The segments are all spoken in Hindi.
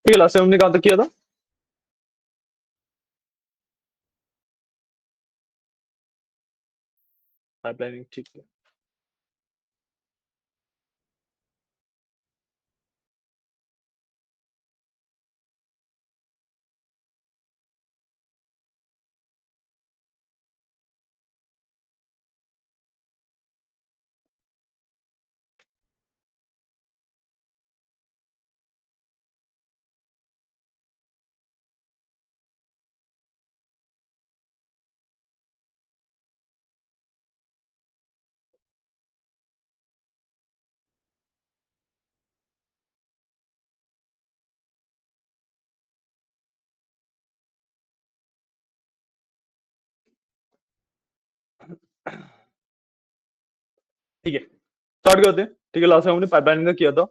ठीक है, लास्ट टाइम हमने कहां तक किया था? पाइपलाइनिंग, ठीक है। ठीक है, स्टार्ट करते हैं। ठीक है, लास्ट टाइम हमने पाइपलाइनिंग का किया था,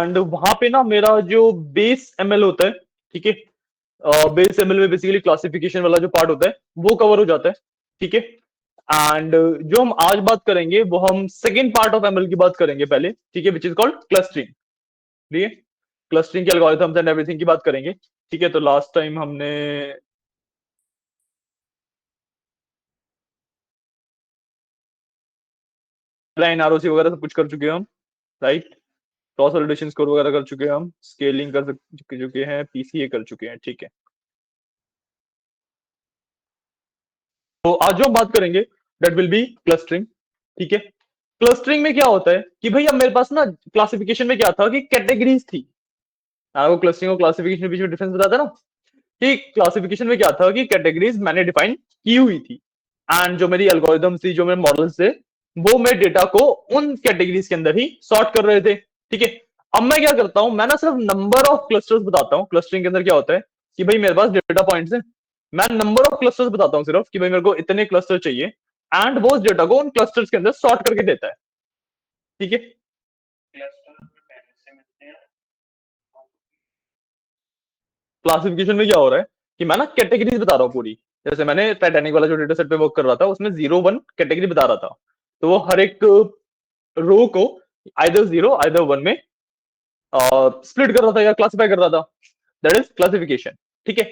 एंड वहां पे ना मेरा जो बेस एमएल होता है, ठीक है, बेस एमएल में बेसिकली क्लासिफिकेशन वाला जो पार्ट होता है वो कवर हो जाता है। ठीक है, एंड जो हम आज बात करेंगे वो हम सेकेंड पार्ट ऑफ एमएल की बात करेंगे पहले, ठीक है, विच इज कॉल्ड क्लस्टरिंग। ठीक है, क्लस्टरिंग के एल्गोरिथम्स एंड एवरीथिंग की बात करेंगे। ठीक है, तो लास्ट टाइम हमने लाइन आरओसी वगैरह सब कुछ कर चुके हैं हम, राइट। क्रॉस वैलिडेशन स्कोर वगैरह कर चुके हैं हम, स्केलिंग कर चुके हैं, पीसीए कर चुके हैं। ठीक है, तो आज जो हम बात करेंगे दैट विल बी क्लस्टरिंग। ठीक है, क्लस्टरिंग में क्या होता है कि भाई अब मेरे पास ना क्लासिफिकेशन में क्या था कि कैटेगरीज थी। आपको क्लस्टरिंग और क्लासिफिकेशन के बीच में डिफरेंस बताता ना, कि क्लासिफिकेशन में क्या था कि कैटेगरीज मैंने डिफाइन की हुई थी, एंड जो मेरी एल्गोरिदम थी, जो मेरे मॉडल्स थे, वो मेरे डेटा को उन कैटेगरीज के अंदर ही सॉर्ट कर रहे थे। ठीक है, अब मैं क्या करता हूं, मैं ना सिर्फ नंबर ऑफ क्लस्टर्स बताता हूँ। क्लस्टरिंग के अंदर क्या होता है कि भाई मेरे पास डेटा पॉइंट्स है, मैं नंबर ऑफ क्लस्टर्स बताता हूँ सिर्फ कि भाई मेरे को इतने क्लस्टर चाहिए, एंड वो उस डेटा को उन क्लस्टर्स के अंदर सॉर्ट करके देता है। ठीक है, क्लासिफिकेशन में क्या हो रहा है कि मैं ना कैटेगरीज बता रहा हूँ पूरी। जैसे मैंने टाइटैनिक वाला जो डेटा सेट पे वर्क कर रहा था, उसमें 0 1 कैटेगरी बता रहा था, तो वो हर एक रो को आइदर 0 आइदर 1 में स्प्लिट कर रहा था या क्लासिफाई कर रहा था। That is classification. ठीक है,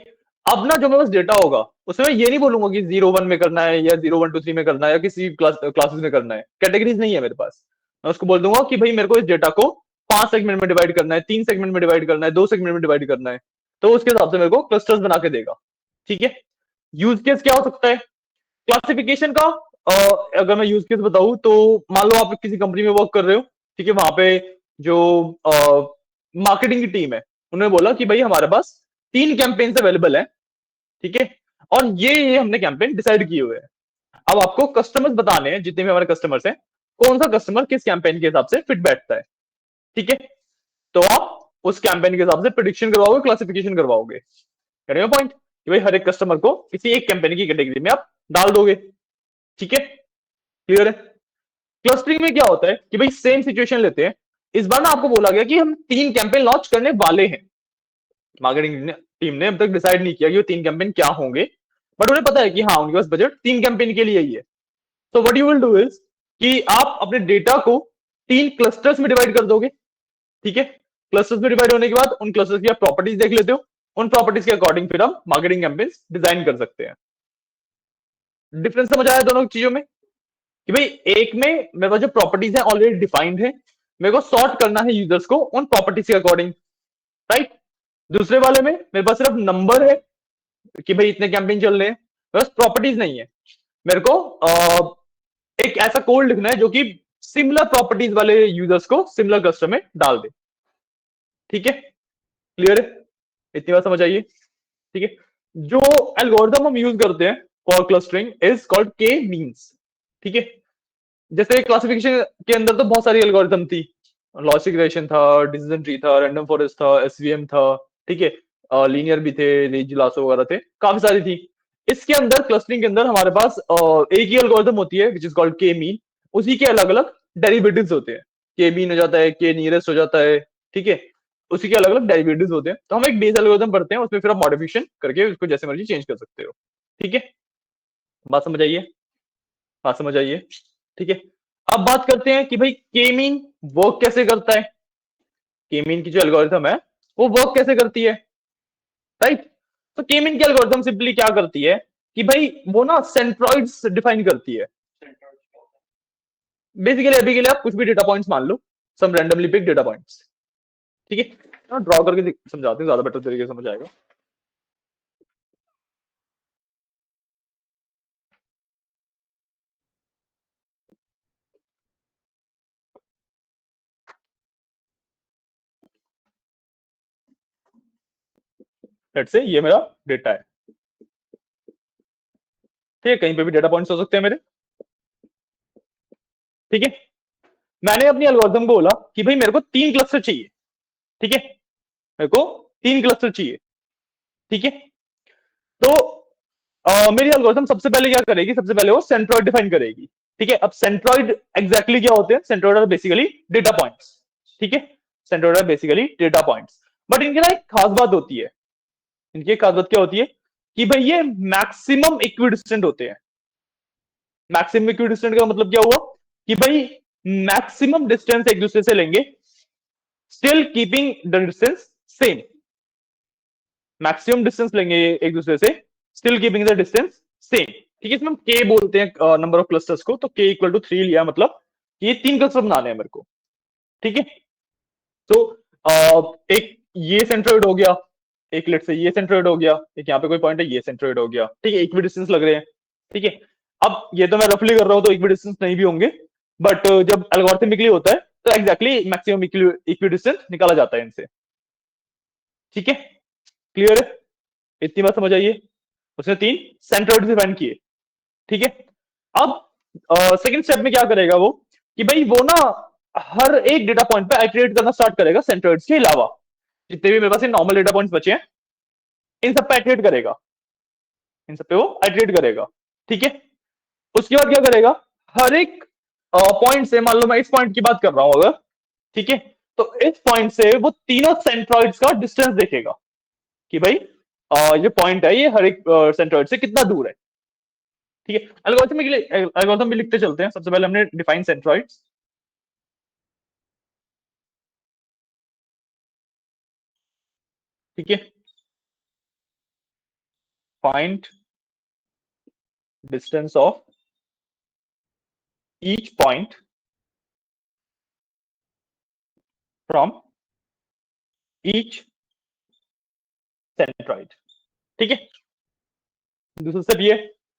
अब ना जो मेरे पास डेटा होगा उसमें मैं ये नहीं बोलूंगा कि 0 1 में करना है या 0 1 2 3 में करना है या किसी क्लासेस में करना है। कैटेगरीज नहीं है मेरे पास। मैं उसको बोल दूंगा कि भाई मेरे को इस डेटा को 5 सेगमेंट में डिवाइड करना है, 3 सेगमेंट में डिवाइड करना है, 2 सेगमेंट में डिवाइड करना है, तो उसके हिसाब से मेरे को क्लस्टर्स बना के देगा। ठीक है, यूज केस क्या हो सकता है क्लासिफिकेशन का? अगर मैं यूज केस बताऊं तो मान लो आप किसी कंपनी में वर्क कर रहे हो। ठीक है, वहां पे जो मार्केटिंग की टीम है, उन्होंने बोला कि भाई हमारे पास 3 कैंपेन्स अवेलेबल है। ठीक है, और ये हमने कैंपेन डिसाइड किए हुए हैं। अब आपको कस्टमर्स बताने हैं, जितने भी हमारे कस्टमर्स हैं, कौन सा कस्टमर किस कैंपेन के हिसाब से फिट बैठता है। ठीक है, तो आप उस कैंपेन के हिसाब से प्रिडिक्शन करवाओगे, क्लासिफिकेशन करवाओगे। पॉइंट कि भाई हर एक कस्टमर को किसी एक कैंपेन की कैटेगरी में आप डाल दोगे। ठीक है, क्लियर है? क्लस्टरिंग में क्या होता है कि भाई सेम सिचुएशन लेते हैं। इस बार ना आपको बोला गया कि हम 3 कैंपेन लॉन्च करने वाले हैं। मार्केटिंग टीम ने अब तक डिसाइड नहीं किया कि वो 3 कैंपेन क्या होंगे, बट उन्हें पता है कि हाँ उनके पास बजट 3 कैंपेन के लिए ही है। तो what you will do is कि आप अपने डेटा को 3 क्लस्टर्स में डिवाइड कर दोगे। ठीक है, क्लस्टर्स में डिवाइड होने के बाद उन क्लस्टर्स की आप प्रॉपर्टीज देख लेते हो। उन प्रॉपर्टीज के अकॉर्डिंग फिर हम मार्केटिंग कैंपेन डिजाइन कर सकते हैं। डिफरेंस समझ आया दोनों चीजों में कि भाई एक में मेरे पास जो प्रॉपर्टीज है ऑलरेडी डिफाइंड है, मेरे को सॉर्ट करना है यूजर्स को उन प्रॉपर्टीज के अकॉर्डिंग, राइट। दूसरे वाले में मेरे पास सिर्फ नंबर है कि भाई इतने कैंपेन चल रहे हैं, मेरे पास प्रॉपर्टीज नहीं है। मेरे को एक ऐसा कोड लिखना है जो कि सिमिलर प्रॉपर्टीज वाले यूजर्स को सिमिलर क्लस्टर में डाल दे। ठीक है, क्लियर है? इतनी बात समझ आइए। ठीक है, जो एल्गोरिथम हम यूज करते हैं फॉर क्लस्टरिंग इज कॉल्ड के मीन्स। ठीक है, जैसे क्लासिफिकेशन के अंदर तो बहुत सारी एल्गोरिथम थी। लॉजिक रिग्रेशन था, डिसीजन ट्री था, रैंडम फॉरेस्ट था, एसवीएम था। ठीक है, लीनियर भी थे, रेंज लासो वगैरह थे, काफी सारी थी। इसके अंदर क्लस्टरिंग के अंदर हमारे पास एक ही एल्गोरिथम होती है विच इज कॉल्ड के मीन। उसी के अलग अलग डेरिवेटिव्स होते हैं। के मीन हो जाता है, के नियरेस्ट हो जाता है। ठीक है, उसी के अलग अलग डेरिवेटिव्स होते हैं। तो हम एक बेस एल्गोरिथम पढ़ते हैं, उसमें फिर आप मॉडिफिकेशन करके उसको जैसे मर्जी चेंज कर सकते हो। ठीक है, बात समझ आइए? बात समझ आइए? ठीक है, अब बात करते हैं कि भाई के मीन वर्क कैसे करता है। के मीन की जो एल्गोरिथम है वो वर्क कैसे करती है, राइट। तो के मीन की एल्गोरिथम सिंपली क्या करती है कि भाई वो ना सेंट्रॉइड्स डिफाइन करती है। बेसिकली अभी के लिए आप कुछ भी डेटा पॉइंट्स मान लो, सम रैंडमली पिक डेटा पॉइंट्स, ठीक है। ड्रॉ करके समझाते हैं, ज्यादा बेटर तरीके से समझ आएगा। लेट्स से ये मेरा डेटा है, ठीक है, कहीं पे भी डेटा पॉइंट्स हो सकते हैं मेरे, ठीक है। मैंने अपनी एल्गोरिथम को बोला कि भाई मेरे को 3 क्लस्टर चाहिए, ठीक है, मेरे को 3 क्लस्टर चाहिए, ठीक है। तो मेरी एल्गोरिथम सबसे पहले क्या करेगी, सबसे पहले वो सेंट्रॉइड डिफाइन करेगी, ठीक है। अब सेंट्रॉइड एग्जैक्टली क्या होते हैं, centroid are basically data points, ठीक है। Centroid are basically data points, but इनकी ना एक खास बात होती है, इनकी एक खास बात क्या होती है कि भाई ये मैक्सिमम इक्विडिस्टेंट होते हैं। मैक्सिमम इक्विडिस्टेंट का मतलब क्या हुआ कि भाई मैक्सिमम डिस्टेंस एक दूसरे से लेंगे, still keeping the distance same. Maximum distance लेंगे एक दूसरे से, still keeping the distance same, ठीक है। इसमें हम के बोलते हैं नंबर ऑफ क्लस्टर्स को, तो के इक्वल टू 3 लिया, मतलब ये 3 क्लस्टर बनाने हैं मेरे को, ठीक है। तो एक ये सेंट्रोइड हो गया, एक लेट से ये सेंट्रोइड हो गया, एक यहाँ पे कोई पॉइंट है, ये सेंट्रोइड हो गया, ठीक है, इक्वी डिस्टेंस लग रहे हैं, ठीक है। अब ये तो मैं रफली कर रहा हूं तो इक्वी डिस्टेंस नहीं भी होंगे, बट जब एल्गोरिथमिकली होता है तो एग्जैक्टली मैक्सिमम इक्वी डिस्टेंस निकाला जाता है इनसे, ठीक है। क्लियर है, इतनी बात समझ आइए। उसने 3 सेंट्रोइड डिफाइन किए, ठीक है। अब सेकंड स्टेप में क्या करेगा वो कि भाई वो ना हर एक डेटा पॉइंट पे आइटरेट करना स्टार्ट करेगा सेंट्रोइड्स के अलावा, जितने भी मेरे पास नॉर्मल डेटा पॉइंट्स बचे हैं इन सब पे आइटरेट करेगा, इन सब पे वो आइटरेट करेगा, ठीक है। उसके बाद क्या करेगा, हर एक पॉइंट से, मान लो मैं इस पॉइंट की बात कर रहा हूं अगर, ठीक है, तो इस पॉइंट से वो तीनों सेंट्रोइड्स का डिस्टेंस देखेगा कि भाई ये पॉइंट है, ये हर एक सेंट्रोइड से कितना दूर है, ठीक है। एल्गोरिथम भी लिखते चलते हैं। सबसे पहले हमने डिफाइन सेंट्रोइड्स, ठीक है, find distance of each point from each centroid, ठीक है। दूसरा स्टेप ये,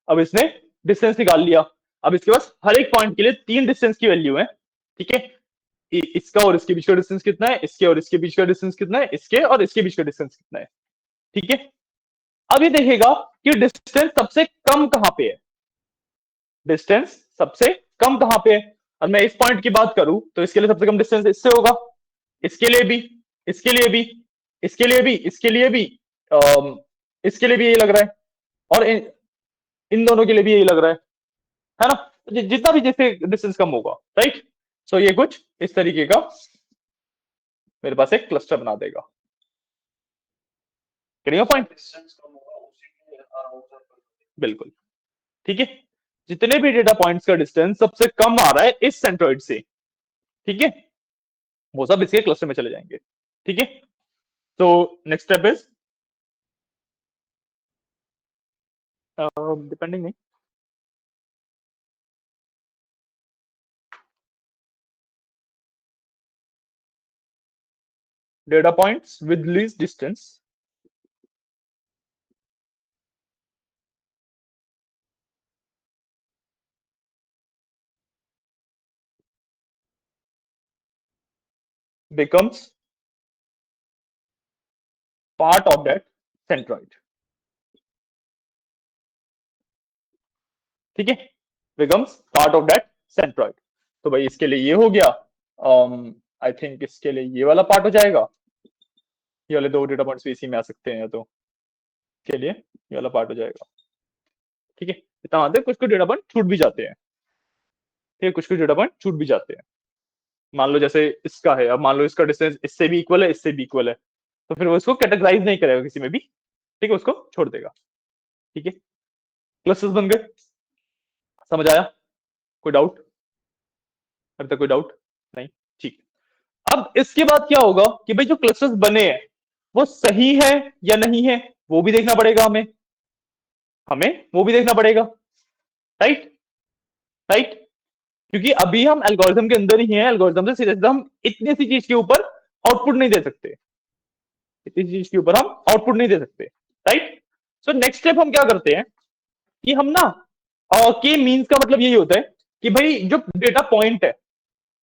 अब इसने डिस्टेंस निकाल लिया, अब इसके पास हर एक पॉइंट के लिए 3 डिस्टेंस की वैल्यू है, ठीक है। इसका और इसके बीच का डिस्टेंस कितना है, इसके और इसके बीच का डिस्टेंस कितना है, इसके और इसके बीच का डिस्टेंस कितना है, ठीक है। अब ये देखेगा कि डिस्टेंस सबसे कम कहां पे है, डिस्टेंस सबसे कम कहां पे है। और मैं इस पॉइंट की बात करूं तो इसके लिए सबसे कम डिस्टेंस इससे होगा, इसके लिए भी, इसके लिए भी, इसके लिए भी, इसके लिए भी, इसके लिए भी यही लग रहा है, और इन दोनों के लिए भी यही लग रहा है ना। जितना भी जैसे डिस्टेंस कम होगा, राइट। सो ये कुछ इस तरीके का मेरे पास एक क्लस्टर बना देगा, करेगा पॉइंट, बिल्कुल, ठीक है। जितने भी डेटा पॉइंट्स का डिस्टेंस सबसे कम आ रहा है इस सेंट्रोइड से, ठीक है, वो सब इसके क्लस्टर में चले जाएंगे, ठीक है। तो नेक्स्ट स्टेप इज डिपेंडिंग नहीं, data points with least distance becomes part of that centroid, ठीक है, becomes part of that centroid। तो भाई इसके लिए ये हो गया, आई थिंक इसके लिए ये वाला पार्ट हो जाएगा, ये वाले 2 डेटा पॉइंट्स भी इसी में आ सकते हैं, तो के लिए ये वाला पार्ट हो जाएगा, ठीक है। इतना आते कुछ कुछ डेटा पॉइंट छूट भी जाते हैं, ठीक है, कुछ कुछ डेटा पॉइंट छूट भी जाते हैं। मान लो जैसे इसका है, अब मान लो इसका डिस्टेंस इससे भी इक्वल है, इससे भी इक्वल है, तो फिर वो इसको कैटेगराइज नहीं करेगा किसी में भी, ठीक है, उसको छोड़ देगा, ठीक है। क्लस्टर्स बन गए, समझ आया, कोई डाउट, अभी तक कोई डाउट नहीं, ठीक। अब इसके बाद क्या होगा कि भाई जो क्लस्टर्स बने हैं, वो सही है या नहीं है, वो भी देखना पड़ेगा हमें, वो भी देखना पड़ेगा। Right, right. क्योंकि अभी हम एल्गोरिथम के अंदर ही हैं, एल्गोरिथम से सीधे सीधा हम इतनी सी चीज के ऊपर आउटपुट नहीं दे सकते, इतनी चीज के ऊपर हम आउटपुट नहीं दे सकते। राइट। सो नेक्स्ट स्टेप हम क्या करते हैं कि हम ना के मीन्स का मतलब यही होता है कि भाई जो डेटा पॉइंट है,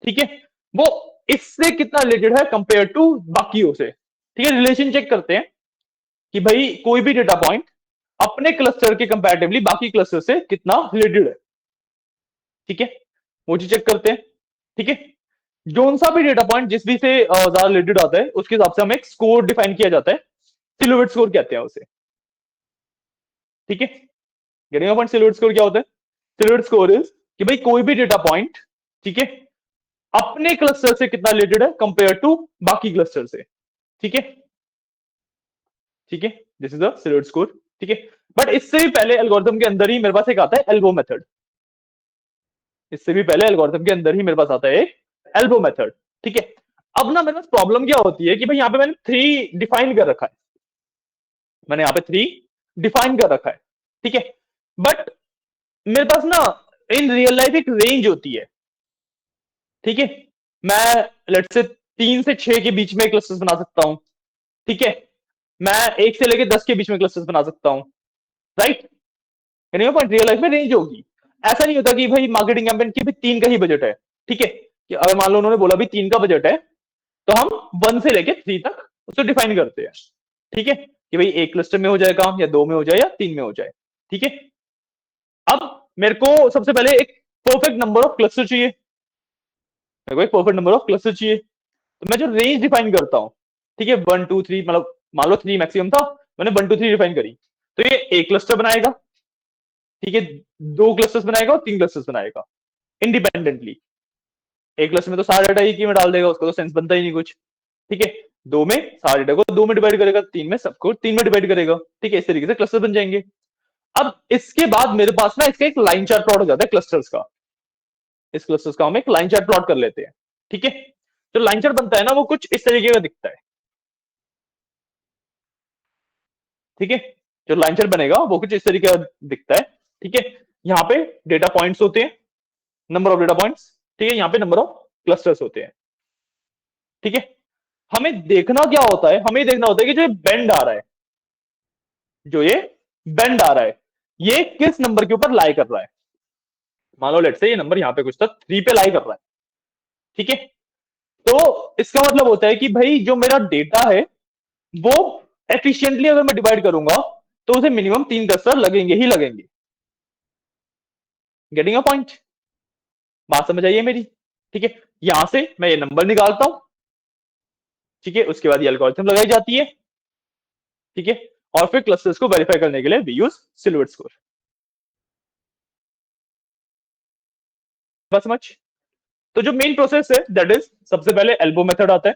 ठीक है, वो इससे कितना रिलेटेड है कंपेयर टू बाकियों से। ठीक है, रिलेशन चेक करते हैं कि भाई कोई भी डेटा पॉइंट अपने क्लस्टर के कंपैरेटिवली बाकी क्लस्टर से कितना रिलेटेड है। ठीक है, वो चीज चेक करते हैं। ठीक है, जोन सा भी डेटा पॉइंट जिस भी से ज्यादा रिलेटेड आता है उसके हिसाब से हमें एक स्कोर डिफाइन किया जाता है, सिलोवेट स्कोर कहते हैं उसे। ठीक है, गेटिंग पॉइंट। सिलोवेट स्कोर क्या होता है? सिलोवेट स्कोर इज कि भाई कोई भी डेटा पॉइंट, ठीक है, अपने क्लस्टर से कितना रिलेटेड है कंपेयर टू बाकी क्लस्टर से। ठीक है, ठीक है, this is the silhouette score. ठीक है, बट इससे भी पहले एल्गोरिथम के अंदर ही मेरे पास एक आता है एल्बो मेथड। इससे भी पहले एल्गोरिथम के अंदर ही मेरे पास आता है एक एल्बो मेथड। ठीक है, अब ना मेरे पास प्रॉब्लम क्या होती है कि भाई यहां पे मैंने थ्री डिफाइन कर रखा है, मैंने यहाँ पे थ्री डिफाइन कर रखा है। ठीक है, बट मेरे पास ना इन रियल लाइफ एक रेंज होती है। ठीक है, मैं लेट से 3 से 6 के बीच में क्लस्टर्स बना सकता हूं। ठीक है, मैं 1 से लेके 10 के बीच में क्लस्टर्स बना सकता हूं। राइट, पॉइंट रियल लाइफ में रेंज होगी। ऐसा नहीं होता कि भाई मार्केटिंग कैंपेन की भी 3 का ही बजट है। ठीक है, कि अगर मान लो उन्होंने बोला भी 3 का बजट है, तो हम 1 से लेके 3 तक उसको डिफाइन करते हैं। ठीक है, कि भाई एक क्लस्टर में हो जाए काम, या 2 में हो जाए, या 3 में हो जाए। ठीक है, अब मेरे को सबसे पहले एक परफेक्ट नंबर ऑफ क्लस्टर चाहिए, मेरे को एक परफेक्ट नंबर ऑफ क्लस्टर चाहिए। तो मैं जो रेंज डिफाइन करता हूँ, ठीक है, 1 2 3, मतलब मान लो 3 मैक्सिमम था, मैंने 1 2 3 डिफाइन करी, तो ये एक क्लस्टर बनाएगा। ठीक है, 2 क्लस्टर्स बनाएगा और 3 क्लस्टर्स बनाएगा इंडिपेंडेंटली। एक क्लस्टर में तो सारा डाटा एक ही में डाल देगा, उसको तो सेंस बनता ही नहीं कुछ। ठीक है, 2 में सारे डाटा को 2 में डिवाइड करेगा, 3 में सबको 3 में डिवाइड करेगा। ठीक है, इस तरीके से क्लस्टर बन जाएंगे। अब इसके बाद मेरे पास ना इसका एक लाइन चार्ट प्लॉट हो जाता है क्लस्टर्स का। इस क्लस्टर्स का हम एक लाइन चार्ट प्लॉट कर लेते हैं। ठीक है, जो लाइन चार्ट बनता है ना वो कुछ इस तरीके का दिखता है। ठीक है, जो लाइन चार्ट बनेगा वो कुछ इस तरीके का दिखता है। ठीक है, यहाँ पे डेटा पॉइंट्स होते हैं, नंबर ऑफ डेटा पॉइंट्स। ठीक है, यहाँ पे नंबर ऑफ क्लस्टर्स होते हैं। ठीक है, हमें देखना क्या होता है, हमें देखना होता है कि जो ये बेंड आ रहा है, जो ये बेंड आ रहा है, ये किस नंबर के ऊपर लाई कर रहा है। मान लो लेट से ये नंबर यहाँ पे कुछ था 3 पे लाई कर रहा है। ठीक है, तो इसका मतलब होता है कि भाई जो मेरा डेटा है वो एफिशिएंटली अगर मैं डिवाइड करूंगा तो उसे मिनिमम 3 क्लस्टर लगेंगे ही लगेंगे। Getting a point? बात समझ आइए मेरी। ठीक है, यहां से मैं ये नंबर निकालता हूं। ठीक है, उसके बाद ये एल्गोरिथम लगाई जाती है। ठीक है, और फिर क्लस्टर्स को वेरीफाई करने के लिए वी यूज सिल्वर्ट स्कोर। बस समझ। तो जो मेन प्रोसेस है दैट इज, सबसे पहले एल्बो मेथड आता है,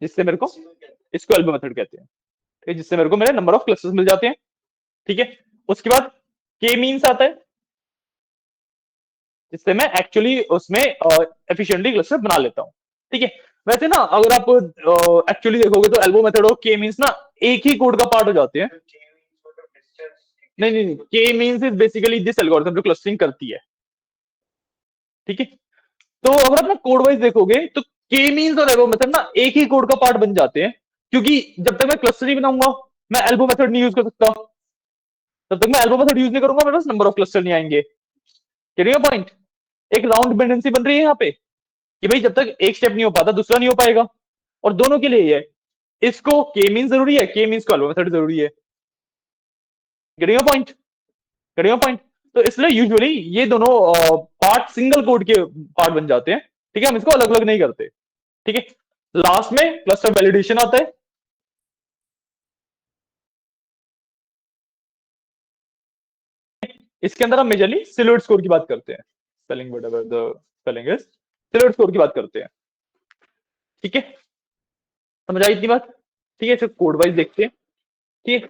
जिससे मेरे को, इसको एल्बो मेथड कहते हैं। ठीक है, जिससे मेरे को मेरे नंबर ऑफ क्लस्टर्स मिल जाते हैं। ठीक है, उसके बाद के मीन्स आता है, जिससे मैं एक्चुअली उसमें एफिशिएंटली क्लस्टर बना लेता हूँ। ठीक है, वैसे ना अगर आप एक्चुअली देखोगे तो एल्बो मेथड और के मीन्स ना एक ही कोड का पार्ट हो जाते हैं। नहीं नहीं नहीं, के means is basically this algorithm जो क्लस्टरिंग करती है। ठीक है, तो अगर आप ना कोड वाइज देखोगे तो के मीन्स और एल्बो मेथड ना एक ही कोड का पार्ट बन जाते हैं, क्योंकि जब तक मैं क्लस्टर ही बनाऊंगा मैं एल्बो मेथड नहीं यूज कर सकता। तब तक मैं एल्बो मेथड यूज नहीं करूंगा, मेरे पास नंबर ऑफ क्लस्टर नहीं आएंगे। पॉइंट? एक राउंड डिपेंडेंसी बन रही है यहाँ पे कि भाई जब तक एक स्टेप नहीं हो पाता दूसरा नहीं हो पाएगा, और दोनों के लिए ही है। इसको के मीन जरूरी है, के मीन्स को एल्बो मेथड जरूरी है। पॉइंट? पॉइंट? तो इसलिए यूजुअली ये दोनों पार्ट सिंगल कोड के पार्ट बन जाते हैं। ठीक है, हम इसको अलग अलग नहीं करते। ठीक है, लास्ट में क्लस्टर वैलिडेशन आता है। इसके अंदर हम मेजरली सिल्वर्ट स्कोर की बात करते हैं, spelling whatever the spelling is, silhouette score की बात करते हैं। ठीक है, समझ आई इतनी बात? ठीक है, इसे कोड वाइज देखते हैं। ठीक है,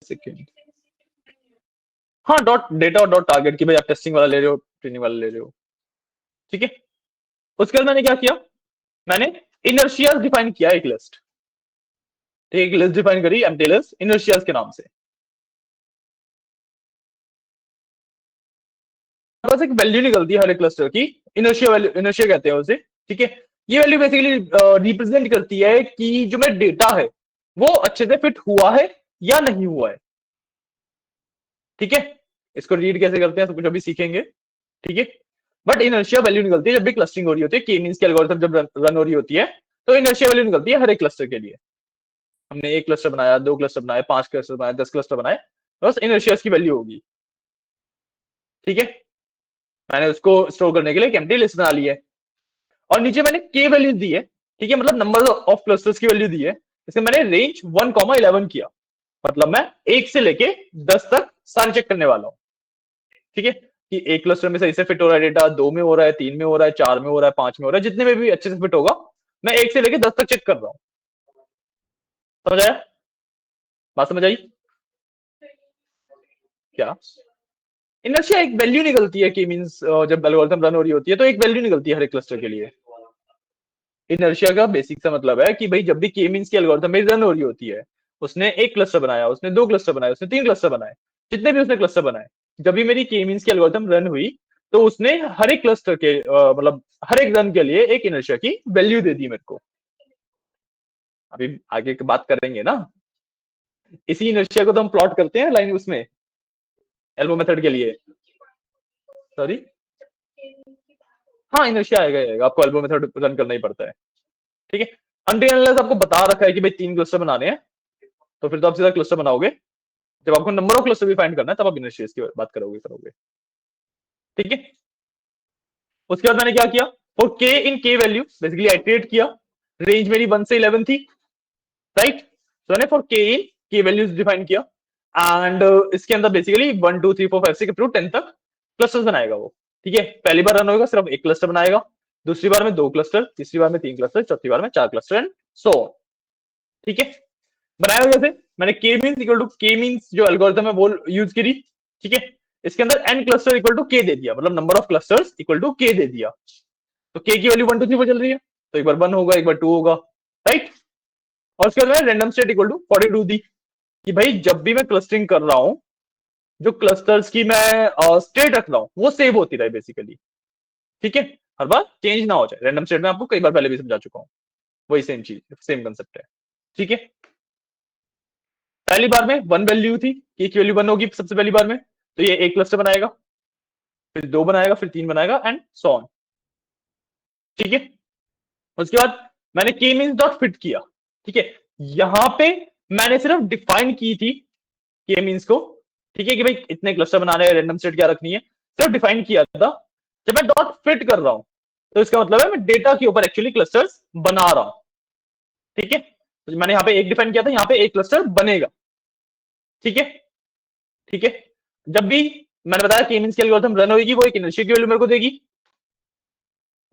सेकेंड। हाँ, डॉट डेटा और डॉट टारगेट की भाई आप टेस्टिंग वाला ले रहे हो, ट्रेनिंग वाला ले रहे हो, ठीक है। उसके बाद मैंने क्या किया, मैंने इनर्शियाज डिफाइन किया एक लिस्ट, ठीक है, एक लिस्ट डिफाइन करी एम्प्टी लिस्ट इनर्शियाज के नाम से। बस एक वैल्यू निकलती है हर एक क्लस्टर की, इनर्शिया वैल्यू, इनर्शिया कहते हैं उसे, ठीक है। ये वैल्यू बेसिकली रिप्रेजेंट करती है कि जो मेरा डेटा है वो अच्छे से फिट हुआ है या नहीं हुआ है, ठीक है। इसको रीड कैसे करते हैं सब कुछ अभी सीखेंगे, ठीक है। बट इनर्शिया वैल्यू निकलती है जब भी क्लस्टरिंग हो रही होती है, के मींस की एल्गोरिथम जब रन हो रही होती है, तो इनर्शिया वैल्यू निकलती है हर एक क्लस्टर के लिए। हमने एक क्लस्टर बनाया, दो क्लस्टर बनाए, 5 क्लस्टर बनाए, 10 क्लस्टर बनाए, बस इनर्शिया की वैल्यू होगी, ठीक है। मैंने उसको स्टोर करने के लिए एक एम्प्टी लिस्ट बना ली है, और नीचे मैंने के वैल्यू दी है, ठीक है, मतलब नंबर ऑफ क्लस्टर्स की वैल्यू दी है। इसमें मैंने रेंज 1,11 किया, मतलब मैं 1 से लेके 10 तक सारे चेक करने वाला हूं, ठीक है, कि एक क्लस्टर में सही से फिट हो रहा है डेटा, 2 में हो रहा है, 3 में हो रहा है, 4 में हो रहा है, 5 में हो रहा है, जितने में भी अच्छे से फिट होगा मैं 1 से लेके 10 तक चेक कर रहा हूं। समझ आया, बात समझ आई क्या? इनर्शिया एक वैल्यू निकलती है कि मींस जब एल्गोरिथम रन हो रही होती है तो एक वैल्यू निकलती है हर एक क्लस्टर के लिए। इनर्शिया का बेसिक सा मतलब है कि भाई जब भी के मींस की एल्गोरिथम में रन हो रही होती है, उसने एक क्लस्टर बनाया, उसने दो क्लस्टर बनाए, उसने तीन क्लस्टर बनाए, जितने भी उसने क्लस्टर बनाए, जब भी मेरी के मींस की एल्गोरिथम रन हुई तो उसने हर एक क्लस्टर के मतलब हर एक रन के लिए एक इनर्शिया की वैल्यू दे दी मेरे को। अभी आगे की बात करेंगे ना, इसी इनर्शिया को तो हम प्लॉट करते हैं लाइन उसमें एल्बो मेथड के लिए। सॉरी, हाँ इनर्शिया आएगा आएगा, आपको एल्बो मेथड रन करना ही पड़ता है, ठीक है। अनटिल अनलेस आपको बता रखा है कि भाई 3 क्लस्टर बनाने हैं, तो फिर तो आप सीधा क्लस्टर बनाओगे। जब आपको नंबर ऑफ क्लस्टर भी फाइंड करना है तब आप इनर्शिया की बात करोगे, ठीक है। उसके बाद मैंने क्या किया, फॉर के इन के वैल्यू बेसिकली आइट्रेट किया, रेंज मेरी 1 से 11 थी, राइट। तो मैंने फॉर के इन के वैल्यूज डिफाइन किया, एंड इसके अंदर बेसिकली 1 2 3 4 5 6 थ्रू 10 तक क्लस्टर्स बनाएगा वो, ठीक है। पहली बार रन होगा सिर्फ एक क्लस्टर बनाएगा, दूसरी बार में 2 क्लस्टर, तीसरी बार में 3 क्लस्टर, चौथी बार में 4 क्लस्टर एंड सो, ठीक है। बनाया कैसे, मैंने K means equal to K means जो एल्गोरिथम है वो यूज करी, ठीक है। इसके अंदर N cluster equal to K दे दिया, मतलब number of clusters equal to K दे दिया, तो के की वैल्यू 1 2 3 4 चल रही है, तो एक बार 1 होगा, एक बार 2 होगा, राइट। और उसके बाद मैंने रैंडम स्टेट इक्वल टू 42 दी, कि भाई जब भी मैं क्लस्टरिंग कर रहा हूं, जो क्लस्टर्स की मैं स्टेट रख रहा हूं वो सेव होती रहे बेसिकली, ठीक है, हर बार चेंज ना हो जाए। रैंडम स्टेट में आपको कई बार पहले भी समझा चुका हूं, वही सेम चीज, सेम कंसेप्ट है, ठीक है। पहली बार में 1 वैल्यू थी, की वैल्यू 1 होगी सबसे पहली बार में, तो ये एक क्लस्टर बनाएगा, फिर 2 बनाएगा, फिर 3 बनाएगा एंड सो ऑन, ठीक है। उसके बाद मैंने के मींस डॉट फिट किया, ठीक है। यहां पे मैंने सिर्फ डिफाइन की थी के मींस को, ठीक है, कि भाई इतने क्लस्टर बनाने हैं, रैंडम स्टेट क्या रखनी है, सिर्फ डिफाइन किया था। जब मैं डॉट फिट कर रहा हूं तो इसका मतलब है मैं डेटा के ऊपर एक्चुअली क्लस्टर्स बना रहा हूं, ठीक है। तो मैंने यहाँ पे एक डिफाइन किया था, यहाँ पे एक क्लस्टर बनेगा, ठीक है, ठीक है। जब भी मैंने बताया के मींस की एल्गोरिथम रन होगी, वो एक इनर्शिया की वैल्यू मेरे को देगी,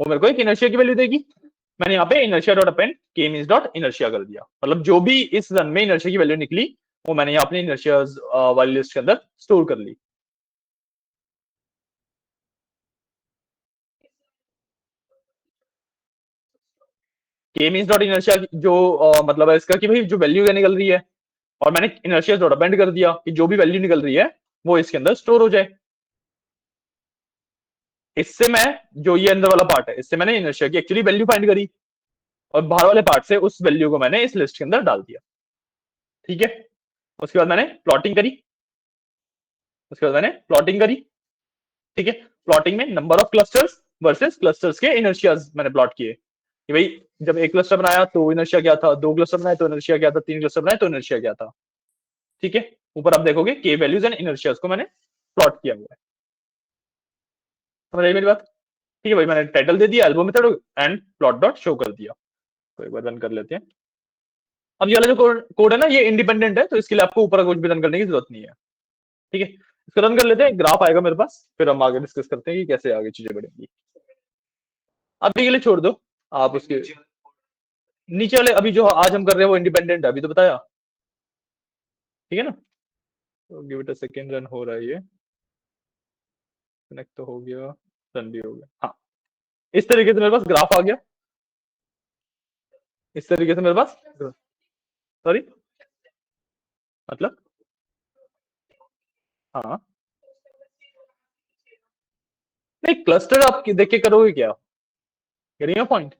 वो मेरे को एक इनर्शिया की वैल्यू देगी। मैंने यहाँ पे इनर्शिया डॉट अपेंड के मींस डॉट इनर्शिया कर दिया, मतलब जो भी इस रन में इनर्शिया की वैल्यू निकली वो मैंने यहाँ अपनी इनर्शिया वाली लिस्ट के अंदर स्टोर कर ली। के मींस डॉट इनर्शिया जो मतलब है इसका कि भाई जो वैल्यू निकल रही है, और मैंने इनर्शिया डॉट अपेंड कर दिया कि जो भी वैल्यू निकल रही है वो इसके अंदर स्टोर हो जाए। इससे मैं जो ये अंदर वाला पार्ट है, इससे मैंने इनर्शिया की एक्चुअली वैल्यू फाइंड करी, और बाहर वाले पार्ट से उस वैल्यू को मैंने इस लिस्ट के अंदर डाल दिया, ठीक है। उसके बाद मैंने प्लॉटिंग करी, उसके बाद मैंने प्लॉटिंग करी, ठीक है। प्लॉटिंग में number of clusters versus clusters के इनर्शियाज मैंने प्लॉट किए, कि भाई जब एक क्लस्टर बनाया तो इनर्शिया क्या था, दो क्लस्टर बनाए तो इनर्शिया क्या था, तीन क्लस्टर बनाए तो इनर्शिया क्या था, ठीक है। ऊपर आप देखोगे के वैल्यूज एंड इनर्शियाज को मैंने प्लॉट किया हुआ है। समझ आई मेरी बात? ठीक है भाई, मैंने टाइटल दे दिया elbow method and plot dot show कर दिया। तो एक बार रन कर लेते हैं। अब ये वाला जो कोड है ना, ये इंडिपेंडेंट है, तो इसके लिए आपको ऊपर कुछ भी रन करने की जरूरत नहीं है, ठीक है। इसको रन कर लेते हैं, ग्राफ आएगा मेरे पास, फिर हम आगे डिस्कस करते हैं कि कैसे आगे चीजें बढ़ेंगी। अभी के लिए छोड़ दो आप उसके नीचे वाले, अभी जो आज हम कर रहे हैं वो इंडिपेंडेंट है, अभी तो बताया, ठीक है ना। तो give it a second, run हो रहा है ये, कनेक्ट तो हो गया, रन भी हो गया। हाँ, इस तरीके से मेरे पास ग्राफ आ गया, इस तरीके से मेरे पास, सॉरी मतलब, हाँ नहीं क्लस्टर आप देख के करोगे क्या, करिए पॉइंट,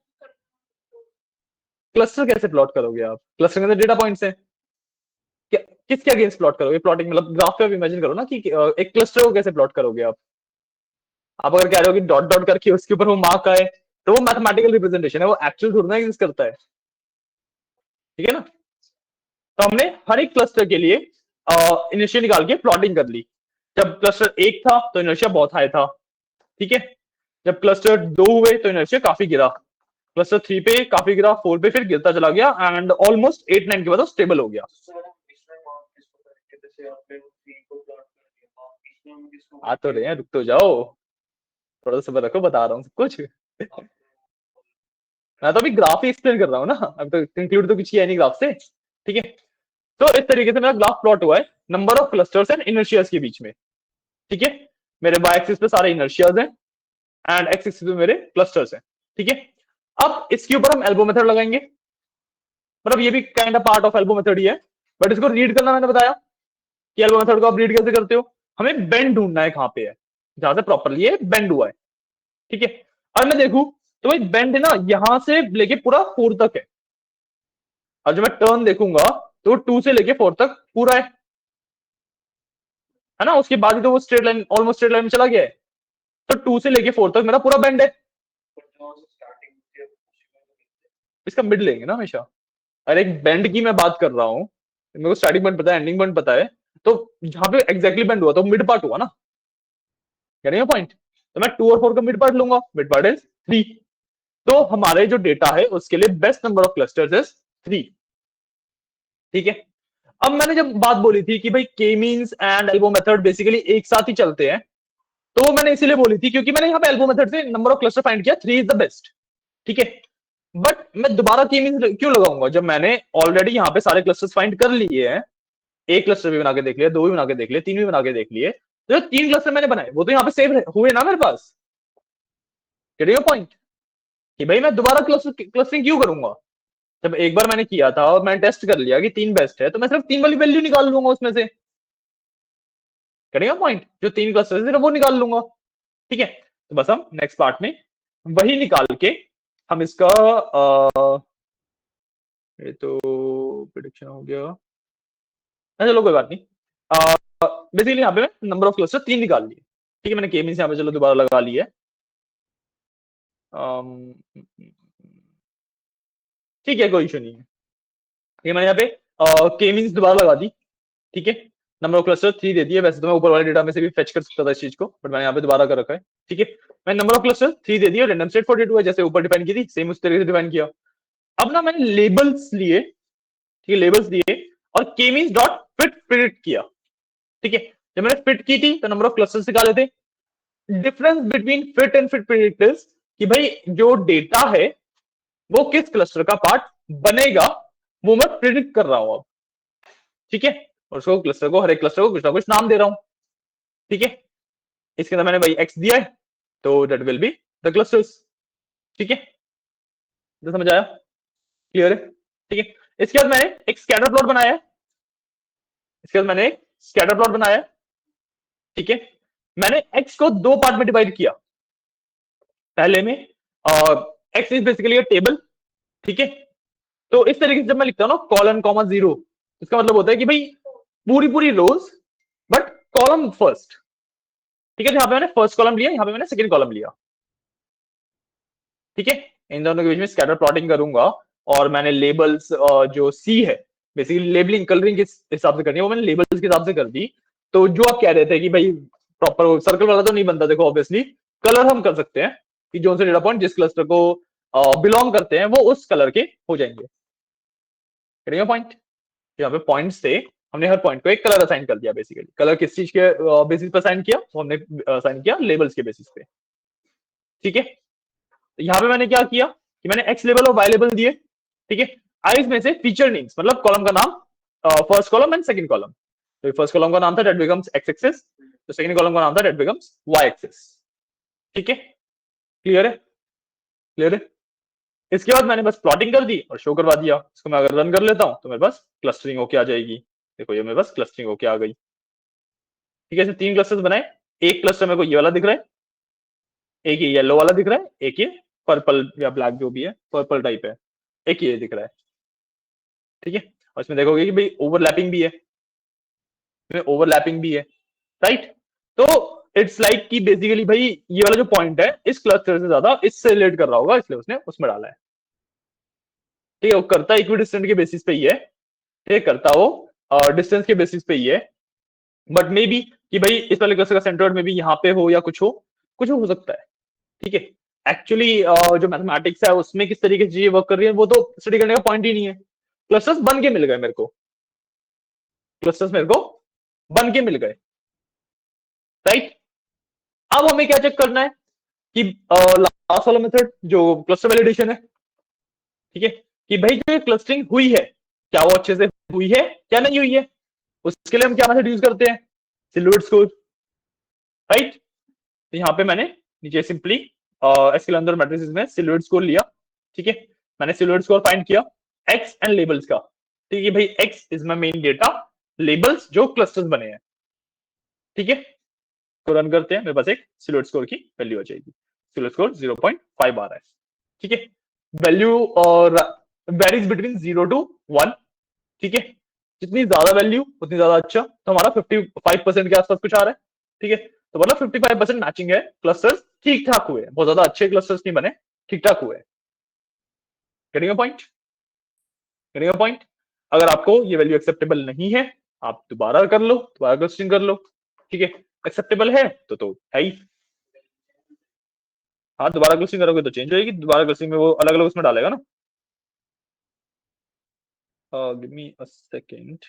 क्लस्टर कैसे प्लॉट करोगे आप, क्लस्टर के अंदर डेटा पॉइंट्स हैं, क्या किसके अगेंस्ट प्लॉट करोगे, प्लॉटिंग मतलब ग्राफ पे आप इमेजिन करो ना कि एक क्लस्टर को कैसे प्लॉट करोगे आप अगर कह रहे हो कि डॉट डॉट करके उसके ऊपर वो मार्क आए, तो वो मैथमेटिकल रिप्रेजेंटेशन है, वो एक्चुअल थोड़ा ना एग्जिस्ट करता है, ठीक है ना। तो हमने हर एक क्लस्टर के लिए इनिशियल निकाल के प्लॉटिंग कर ली, जब क्लस्टर एक था तो इनर्शिया बहुत हाई था, ठीक है, जब क्लस्टर दो हुए तो इनर्शिया काफी गिरा, क्लस्टर थ्री पे काफी गिरा, फोर पे फिर गिरता चला गया, एंड ऑलमोस्ट 8 9 के बाद वो स्टेबल हो गया। आ तो रहे हैं, रुक तो जाओ, थोड़ा सा सब्र रखो, बता रहा हूँ सब कुछ। मैं तो अभी ग्राफ ही एक्सप्लेन कर रहा हूँ ना, अब तो कंक्लूड तो कुछ किया नहीं ग्राफ से, ठीक है। तो इस तरीके से मेरा ग्राफ प्लॉट हुआ है number of clusters and inertias के बीच में, ठीक है। मेरे वाई एक्सिस पे सारे इनर्शियाज हैं एंड एक्स एक्सिस पे मेरे क्लस्टर्स हैं, ठीक है। अब इसके ऊपर हम एल्बो मेथड लगाएंगे, मतलब ये भी kind of part of elbow method ही है, बट इसको रीड करना मैंने बताया कि एल्बो मेथड को आप रीड कैसे करते हो, हमें बेंड ढूंढना है कहां पे है, जहां से प्रॉपरली ये बेंड हुआ है, ठीक है। और मैं देखूं तो भाई बेंड है ना यहां से लेके पूरा फोर तक है, और जब मैं टर्न देखूंगा तो टू से लेके फोर तक पूरा है ना, उसके बाद ही तो वो straight line, almost straight line में चला गया है, तो टू से लेके फोर तक मेरा पूरा बेंड है, इसका मिड लेंगे ना हमेशा। अरे एक बेंड की मैं बात कर रहा हूँ, मेरे को स्टार्टिंग पॉइंट पता है, एंडिंग पॉइंट पता है, तो जहां पे एग्जैक्टली बेंड हुआ तो मिड पार्ट हुआ ना, कह रहे पॉइंट, तो मैं टू और फोर का मिड पार्ट लूंगा, मिड पार्ट इज थ्री, तो हमारे जो डेटा है उसके लिए best number of clusters is three, ठीक है। अब मैंने जब बात बोली थी कि भाई के means and elbow method basically एक साथ ही चलते हैं, तो वो मैंने इसीलिए बोली थी क्योंकि मैंने यहाँ पे एल्बो मेथड से नंबर ऑफ क्लस्टर फाइंड किया, थ्री इज द बेस्ट, ठीक है। बट मैं दोबारा के मींस क्यों लगाऊंगा जब मैंने ऑलरेडी यहाँ पे सारे क्लस्टर्स फाइंड कर लिए हैं, एक क्लस्टर भी बना के देख लिया, दो भी बना के देख लिया, तीन भी बना के देख लिए, तो जो तीन क्लस्टर मैंने बनाए वो तो यहाँ पे सेव हुए ना मेरे पास, पॉइंट कि भाई मैं दोबारा क्लस्टरिंग क्यों करूंगा, जब एक बार मैंने किया था और मैंने टेस्ट कर लिया कि तीन बेस्ट है, तो मैं सिर्फ तीन वाली वैल्यू निकाल लूंगा उसमें से, करेगा पॉइंट, जो तीन क्लस्टर है सिर्फ वो निकाल लूंगा, ठीक है। तो बस हम नेक्स्ट पार्ट में वही निकाल के हम इसका ये तो प्रिडिक्शन हो गया, चलो कोई बात नहीं, बेसिकली यहाँ पे मैं नंबर ऑफ क्लस्टर तीन निकाल लिए, ठीक है, मैंने के मींस यहाँ पे चलो दोबारा लगा ली है, ठीक है कोई इशू नहीं है, ये मैंने यहाँ पे के मींस दोबारा लगा दी, ठीक है। नंबर ऑफ क्लस्टर थ्री दे दिए, वैसे तो मैं ऊपर वाले डेटा में से भी फेच कर सकता था इस चीज को, बट मैंने यहाँ पे दोबारा कर रखा है, ठीक है। मैंने नंबर ऑफ क्लस्टर थ्री दे दिया, रैंडम स्टेट 42 है, जैसे ऊपर डिफाइन की थी सेम उस तरीके से डिफाइन किया। अब ना मैंने लेबल्स लिए, ठीक है, लेबल्स दिए और के मींस डॉट फिट प्रिडिक्ट किया, ठीक है। जब मैंने फिट की थी तो नंबर ऑफ क्लस्टर्स निकाले थे, difference between fit and fit predict is कि भाई जो डेटा है वो किस क्लस्टर का पार्ट बनेगा, वो मैं प्रिडिक्ट कर रहा हूं अब, ठीक है। और उसको क्लस्टर को, हर एक क्लस्टर को कुछ ना कुछ नाम दे रहा हूं, ठीक है। इसके अंदर मैंने भाई एक्स दिया है, तो that will be the clusters, ठीक है, तो समझ आया, क्लियर है, ठीक है। इसके बाद मैंने एक स्कैटर प्लॉट बनाया है, इसके बाद मैंने एक स्कैटर प्लॉट बनाया है, ठीक है। मैंने एक्स को दो पार्ट में डिवाइड किया, पहले में एक्स इज बेसिकली टेबल, ठीक है। तो इस तरीके से जब मैं लिखता हूं ना कॉलन कॉमा जीरो, इसका मतलब होता है कि भाई पूरी पूरी रोज बट कॉलम फर्स्ट, ठीक है। यहाँ पे मैंने फर्स्ट कॉलम लिया, यहाँ पे मैंने सेकंड कॉलम लिया, ठीक है। इन दोनों के बीच में स्कैटर प्लॉटिंग करूंगा, और मैंने लेबल्स जो सी है बेसिकली लेबलिंग कलरिंग के हिसाब से करनी है, वो मैंने लेबल्स के हिसाब से कर दी। तो जो आप कह रहे थे कि भाई प्रॉपर सर्कल वाला तो नहीं बनता, देखो ऑब्वियसली कलर हम कर सकते हैं कि जो से डेटा पॉइंट जिस क्लस्टर को बिलोंग करते हैं वो उस कलर के हो जाएंगे, पॉइंट, यहाँ पे पॉइंट्स थे, हमने हर पॉइंट को एक कलर असाइन कर दिया, बेसिकली कलर किस चीज के बेसिस पे असाइन किया, वो हमने असाइन किया लेबल्स के बेसिस पे, ठीक है। तो यहाँ पे मैंने क्या किया कि मैंने एक्स लेबल और वाई लेबल दिए, ठीक है। आइज में से फीचर नेम्स मतलब कॉलम का नाम, first column and second column, तो फर्स्ट कॉलम का नाम था डेट बिकम्स एक्स एक्सिस, तो सेकंड कॉलम का नाम था डेट बिकम्स वाई एक्सिस। ठीक है, क्लियर है, क्लियर है। इसके बाद मैंने बस प्लॉटिंग कर दी और शो करवा दिया। इसको मैं अगर रन कर लेता हूं तो मेरे पास क्लस्टरिंग होके आ जाएगी। देखो ये मेरे पास क्लस्टरिंग होके आ गई। ठीक है, तीन क्लस्टर्स बनाए, एक क्लस्टर मेरे को ये वाला दिख रहा है, एक ये येलो वाला दिख रहा है, एक ये पर्पल या ब्लैक जो भी है पर्पल टाइप है, एक ये दिख रहा है। ठीक है, और इसमें देखोगे कि भाई ओवरलैपिंग भी है, इसमें ओवरलैपिंग भी है, राइट। तो इट्स लाइक कि बेसिकली भाई ये वाला जो पॉइंट है इस क्लस्टर से ज्यादा इससे रिलेट कर रहा होगा, इसलिए उसने उसमें डाला है। ठीक है, वो करता इक्विडिस्टेंट के बेसिस पे ही है, ठीक है, करता वो डिस्टेंस के बेसिस पे ही है, बट मे बी कि भाई इस वाले क्लस्टर का सेंटर में भी यहाँ पे हो या कुछ हो सकता है। ठीक है, एक्चुअली जो मैथमेटिक्स है उसमें किस तरीके से चीजें वर्क कर रही है वो तो स्टडी करने का पॉइंट ही नहीं है। क्लस्टर्स बन के मिल गए मेरे को, क्लस्टर्स मेरे को बन के मिल गए, राइट। अब हमें क्या चेक करना है कि लास्ट वाला मेथड जो क्लस्टर वैलिडेशन है, ठीक है, कि भाई जो क्लस्टरिंग हुई है क्या वो अच्छे से हुई है क्या नहीं हुई है। उसके लिए हम क्या मेथड यूज करते हैं, सिल्हुएट स्कोर, राइट। तो यहाँ पे मैंने नीचे सिंपली एसक्यूएल अंदर मैट्रिसेस में सिल्हुएट स्कोर लिया। ठीक है, मैंने सिल्हुएट स्कोर फाइंड किया एक्स एंड लेबल्स का। ठीक है भाई, x is my main data, labels जो क्लस्टर्स बने हैं। ठीक है, तो रन करते हैं, मेरे पास एक सिल्हुएट स्कोर की वैल्यू आ जाएगी, सिल्हुएट स्कोर 0.5 आ रहा है। ठीक है, वैल्यू और वेरीज बिटवीन 0 to 1। ठीक है, जितनी ज्यादा वैल्यू उतनी ज्यादा अच्छा, तो हमारा 55% के आसपास कुछ आ रहा है। ठीक है, तो मतलब 55% मैचिंग है, क्लस्टर्स ठीक ठाक हुए, बहुत ज्यादा अच्छे क्लस्टर्स नहीं बने, ठीक ठाक हुए। Getting a point, getting a point. अगर आपको ये वैल्यू एक्सेप्टेबल नहीं है, आप दोबारा कर लो, दोबारा क्लस्टरिंग कर लो। ठीक है, एक्सेप्टेबल है तो है ही। हाँ, दोबारा क्लस्टरिंग करोगे तो चेंज होगी, दोबारा क्लस्टरिंग में वो अलग अलग उसमें डालेगा ना। Give me a second.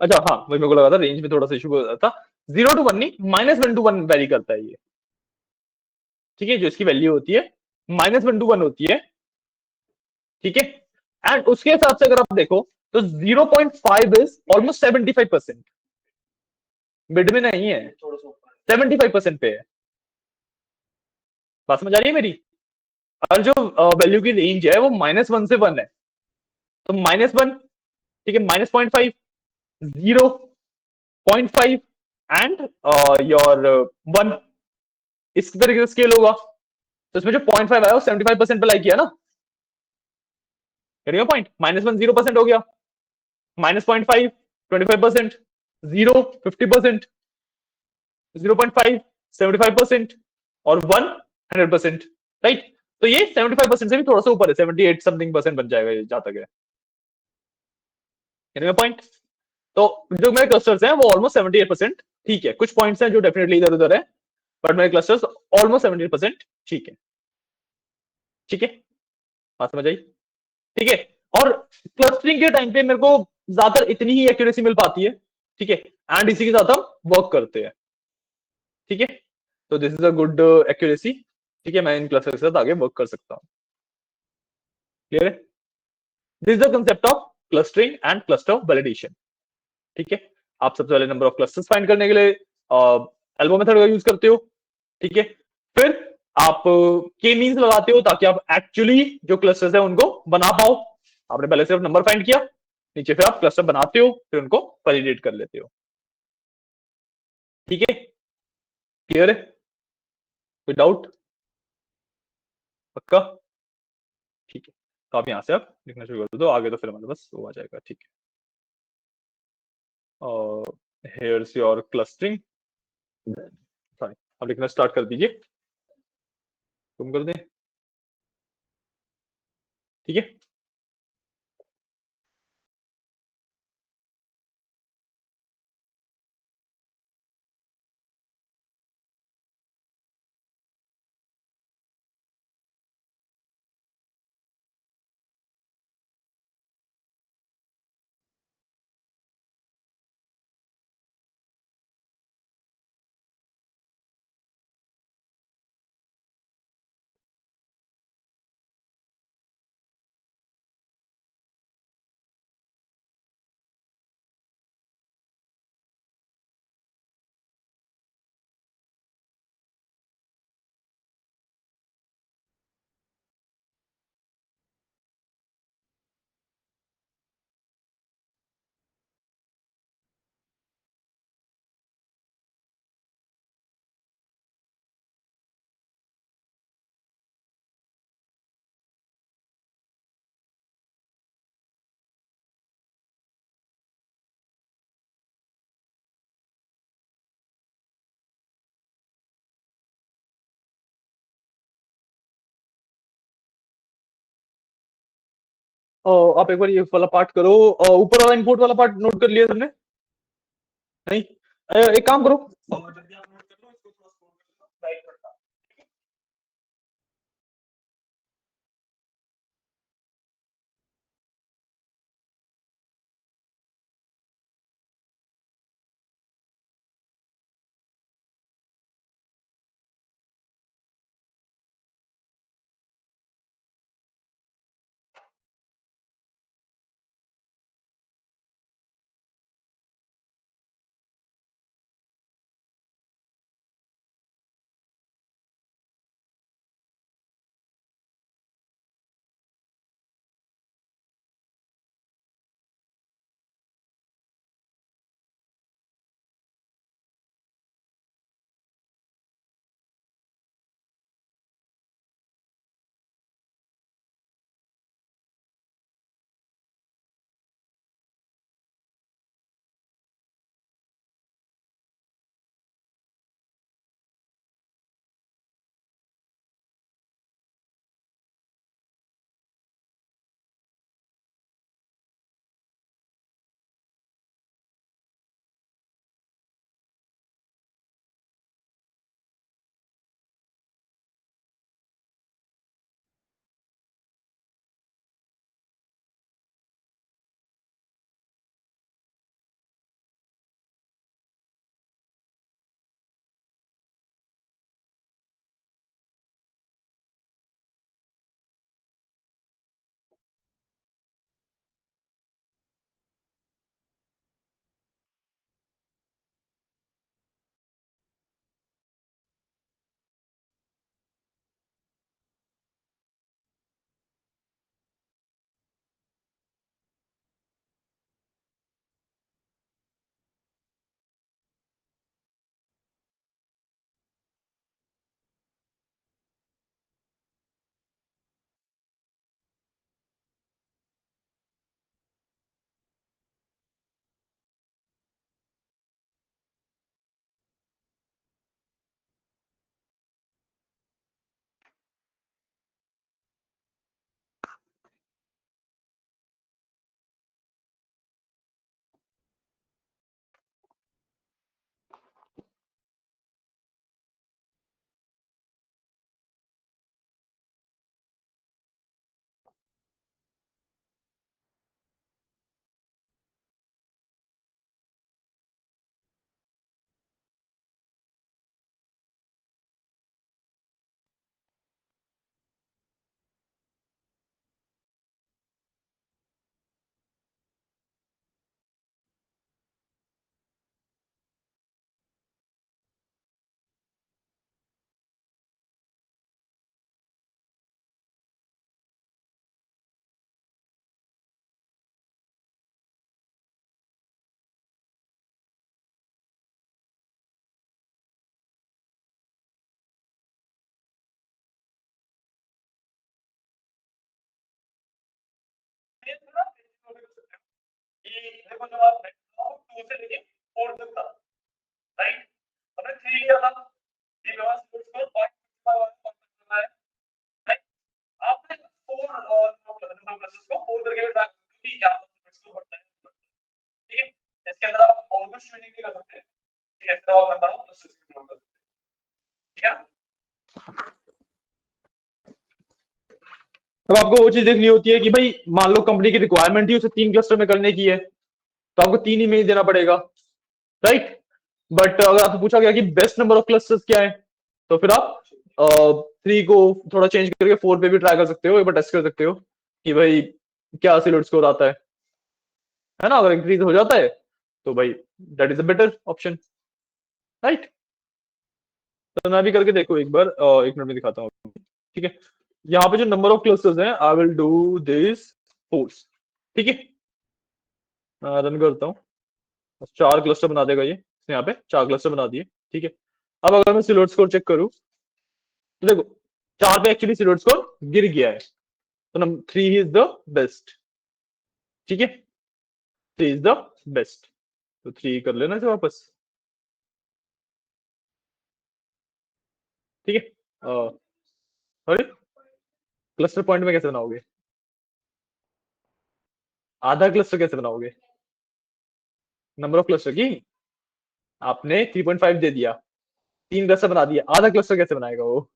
अच्छा हाँ, वही मेरे को लगा था रेंज में थोड़ा सा इशू हो जाता। 0 to 1 नहीं, -1 to 1 वेरी करता है ये। ठीक है, जो इसकी वैल्यू होती है -1 to 1 होती है। ठीक है, एंड उसके हिसाब से अगर आप देखो तो 0.5 इज ऑलमोस्ट 75%, मिड में नहीं है, 75% पे है। बात समझ आ रही है मेरी। और जो वैल्यू की रेंज है वो -1 से 1 है, तो -1, ठीक है, -0.5, 0.5 एंड योर 1, इस तरीके से स्केल होगा। तो इसमें जो 0.5 आया वो 75% पे लाइक किया ना, पॉइंट, -1 0% हो गया, -0.5 25%, 0 50%, 0.5 75% और 1 100%, राइट। तो ये 75% से भी थोड़ा सा ऊपर है, 78 समथिंग परसेंट बन जाएगा ये जहां तक है पॉइंट। तो जो मेरे क्लस्टर्स हैं वो ऑलमोस्ट 78% ठीक है, कुछ पॉइंट्स हैं जो डेफिनेटली इधर उधर है, बट मेरे क्लस्टर्स ऑलमोस्ट 78% ठीक है। ठीक है, बात समझ आई। ठीक है, और क्लस्टरिंग के टाइम पे मेरे को ज्यादातर इतनी ही एक्यूरेसी मिल पाती है। ठीक है, एंड इसी के साथ हम वर्क करते हैं। ठीक है, तो this is a good accuracy. ठीक है, मैं इन क्लस्टर के साथ आगे वर्क कर सकता हूँ। क्लियर है, this is the concept of clustering and cluster validation. ठीक है, आप सबसे पहले नंबर ऑफ क्लस्टर्स फाइंड करने के लिए एल्बो मेथड का यूज करते हो। ठीक है, फिर आप के मीन्स लगाते हो ताकि आप एक्चुअली जो क्लस्टर्स है उनको बना पाओ। आपने पहले सिर्फ नंबर फाइंड किया, नीचे फिर आप क्लस्टर बनाते हो, फिर उनको वैलिडेट कर लेते हो। ठीक है, क्लियर है, कोई डाउट, पक्का। ठीक है, तो आप यहाँ से आप लिखना शुरू कर दो, आगे तो फिर हमारे पास वो आ जाएगा। ठीक है, और हेयर्स योर क्लस्टरिंग, सॉरी, आप लिखना स्टार्ट कर दीजिए, तुम कर दें। ठीक है, आप एक बार ये वाला पार्ट करो, ऊपर वाला इनपुट वाला पार्ट नोट कर लिया तुमने? नहीं? एक काम करो, जल्दी आप नोट कर लो इसको, थोड़ा scroll कर लो, right बटन। देखो जब आप 2 से लेके 4 तक था, राइट? हमने 3 लिया था, ये मेरे पास स्कोर 0.55 है, राइट? आपने 4 क्लासेस को 4 करके भी ट्रैक क्योंकि क्या स्कोर बढ़ता है, ठीक है? इसके अंदर आप और कुछ ट्रेनिंग भी कर सकते हैं, ठीक है? तो आप बताओ तो सिस्टम कर सकते हैं, ठीक है? अब आपको वो चीज देखनी होती है कि भाई मान लो कंपनी की रिक्वायरमेंट ही उसे 3 क्लस्टर में करने की है, तो आपको 3 इमेज देना पड़ेगा, राइट? बट अगर आपसे पूछा गया कि बेस्ट नंबर ऑफ क्लस्टर्स क्या है, तो फिर आप 3 को थोड़ा चेंज करके 4 पे भी ट्राई कर सकते हो, एक बार टेस्ट कर सकते हो कि भाई क्या सिलोट स्कोर आता है ना? अगर इंक्रीज हो जाता है तो भाई that is a better option, right? तो मैं भी करके देखो एक बार, 1 मिनट में दिखाता हूँ, ठीक है? यहाँ पे जो नंबर ऑफ क्लस्टर्स हैं, I will do this force, ठीक है? रन करता हूँ, 4 क्लस्टर बना देगा ये, इसने यहाँ पे 4 क्लस्टर बना दिए, ठीक है? अब अगर मैं सिलोट स्कोर चेक करूँ तो देखो 4 पे एक्चुअली सिलोट स्कोर गिर गया है, तो नंबर 3 इज द बेस्ट, ठीक है? 3 इज द बेस्ट, तो 3 कर लेना इसे वापस, ठीक है? अरे क्लस्टर पॉइंट में कैसे बनाओगे? आधा क्लस्टर कैसे बनाओगे? नंबर ऑफ क्लस्टर की? आपने 3.5 दे दिया, 3 क्लस्टर बना दिया, आधा क्लस्टर कैसे बनाएगा वो?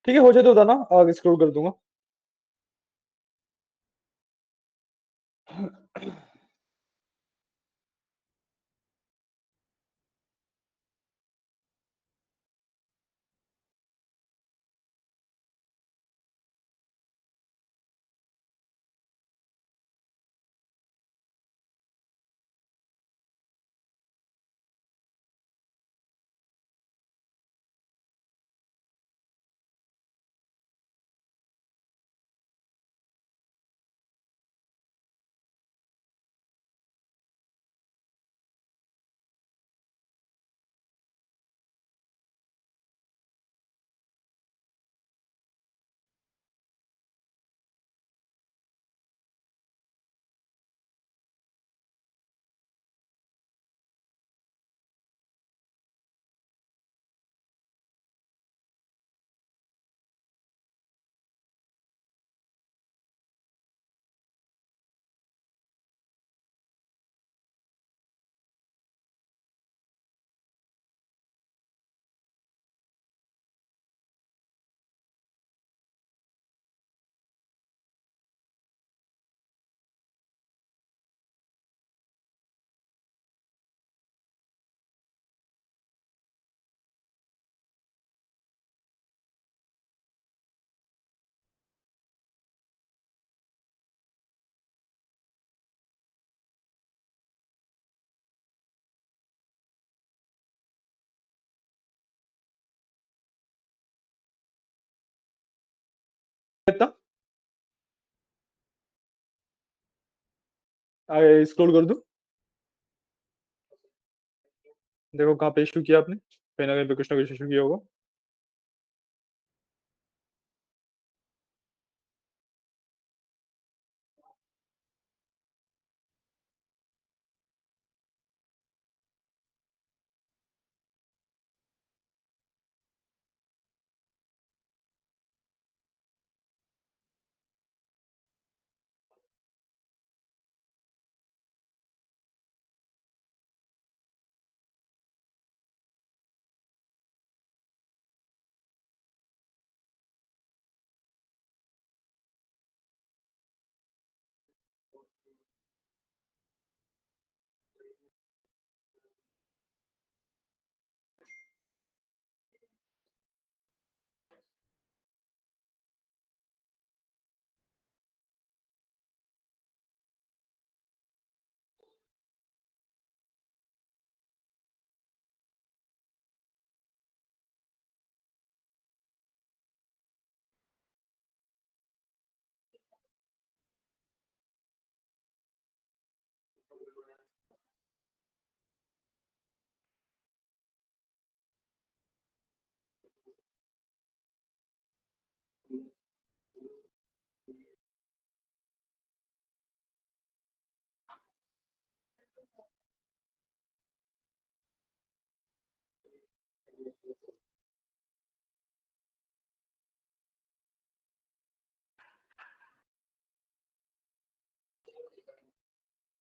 ठीक है, हो जाए तो बताना, आगे स्क्रॉल कर दूंगा। इतना आगे स्क्रॉल कर दूं? देखो कहाँ पे इशू किया आपने, कहीं ना कहीं पे कुछ ना कुछ इशू किया होगा।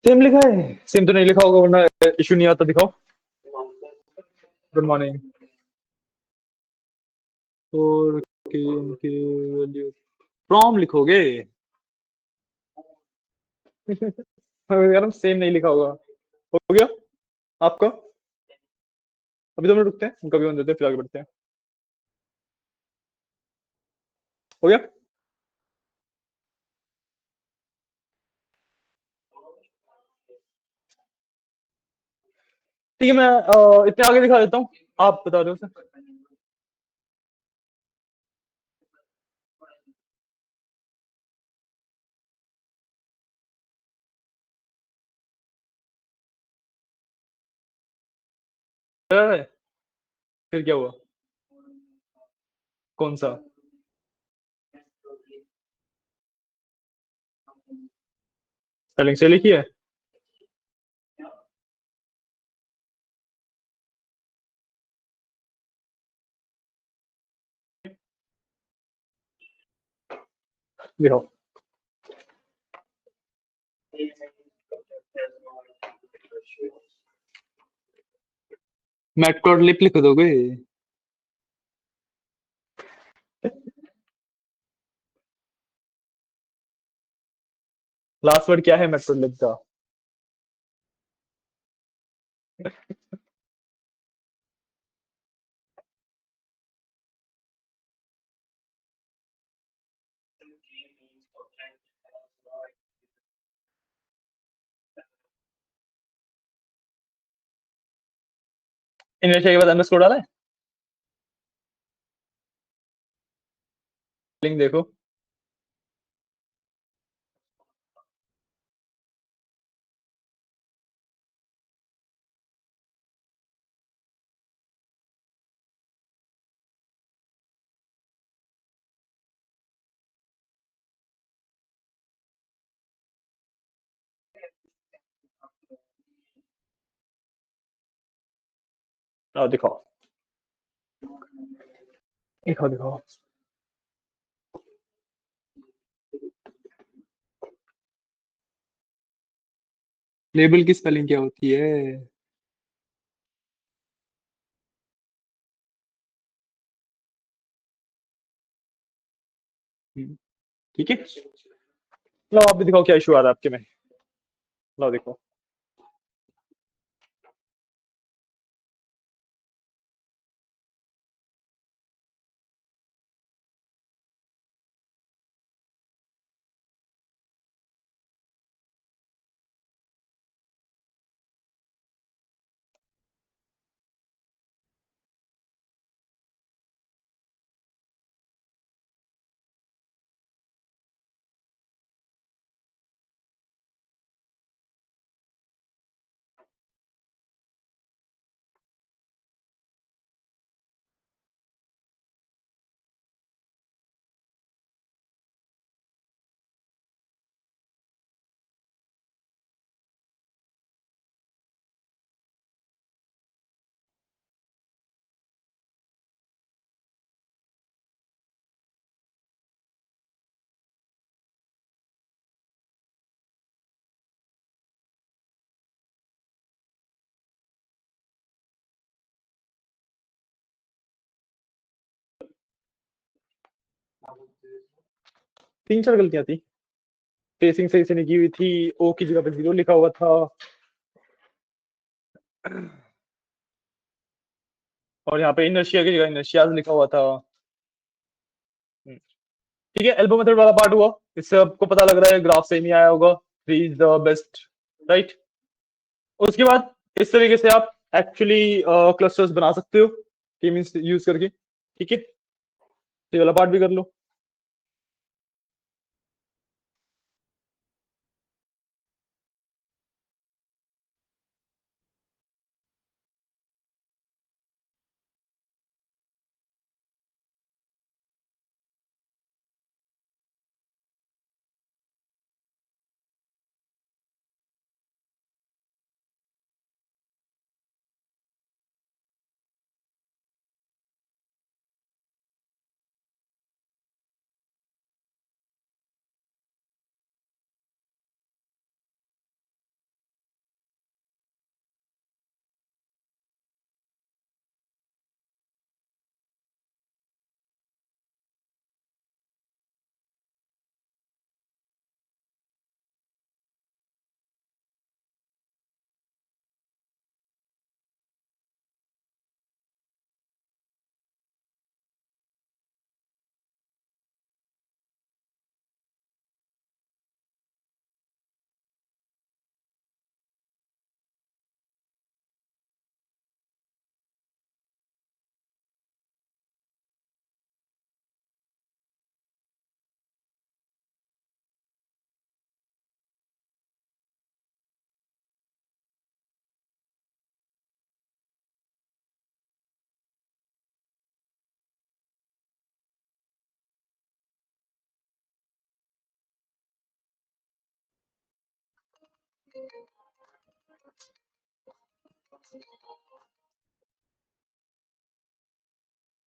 सेम लिखा है? सेम तो नहीं लिखा होगा वरना इशू नहीं आता। दिखाओ। Good morning. और के वैल्यू फ्रॉम लिखोगे? यार सेम नहीं लिखा होगा। हो गया आपका? अभी 2 मिनट रुकते हैं, कभी बंद देते हैं, फिर आगे बढ़ते हैं। हो गया? ठीक है, मैं इतने आगे दिखा देता हूँ। आप बता रहे हो सर? फिर क्या हुआ? कौन सा? स्पेलिंग से लिखी है? दिखाओ। मैटप्लॉटलिब लिख दोगे? लास्ट वर्ड क्या है मैटप्लॉटलिब का? इनवेशन के बाद अंडरस्कोर डाला है? लिंक देखो। आओ दिखाओ। दिखाओ दिखाओ। लेबल की स्पेलिंग क्या होती है? ठीक है। लो आप भी दिखाओ क्या इशू आ रहा है आपके में। लो देखो। तीन चार गलतियां थी। स्पेसिंग सही से नहीं की हुई थी। ओ की जगह पे जीरो लिखा हुआ था। और यहाँ पे इनर्शिया की जगह इनर्शियाज लिखा हुआ था। ठीक है, एल्बो मेथड वाला पार्ट हुआ। इससे आपको पता लग रहा है ग्राफ सही नहीं आया होगा। 3 इज द बेस्ट। राइट। उसके बाद इस तरीके से आप एक्चुअली क्लस्टर्स बना सकते हो की मींस यूज करके। ठीक है, ये वाला पार्ट भी कर लो।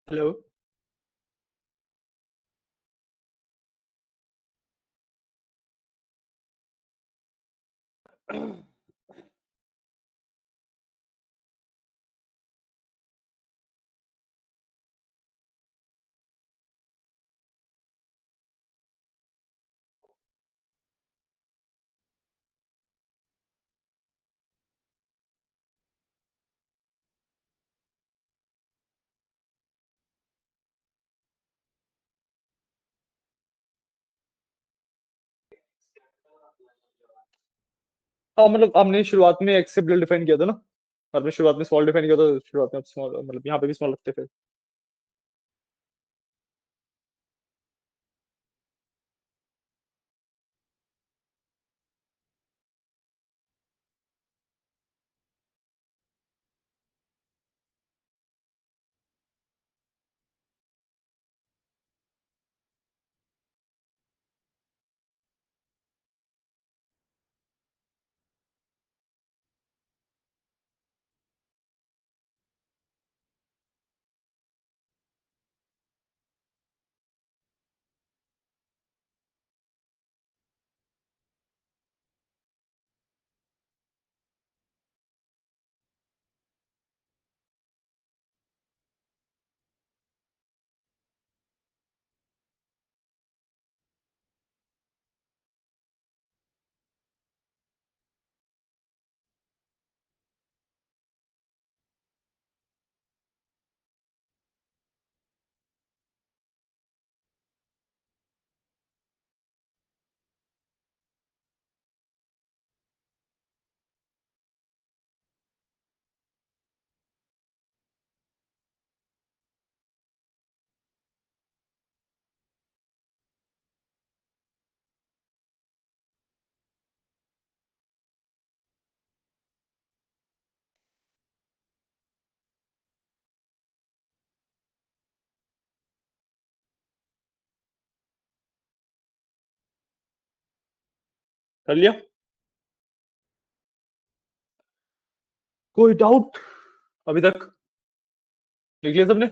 हेलो। हाँ मतलब आपने शुरुआत में एक्सेप्ट डिफाइन किया था ना, आपने शुरुआत में स्मॉल डिफाइन किया था, शुरुआत में स्मॉल मतलब यहाँ पे भी स्मॉल लगते फिर। कर लिया? कोई डाउट अभी तक? लिख लिया सबने?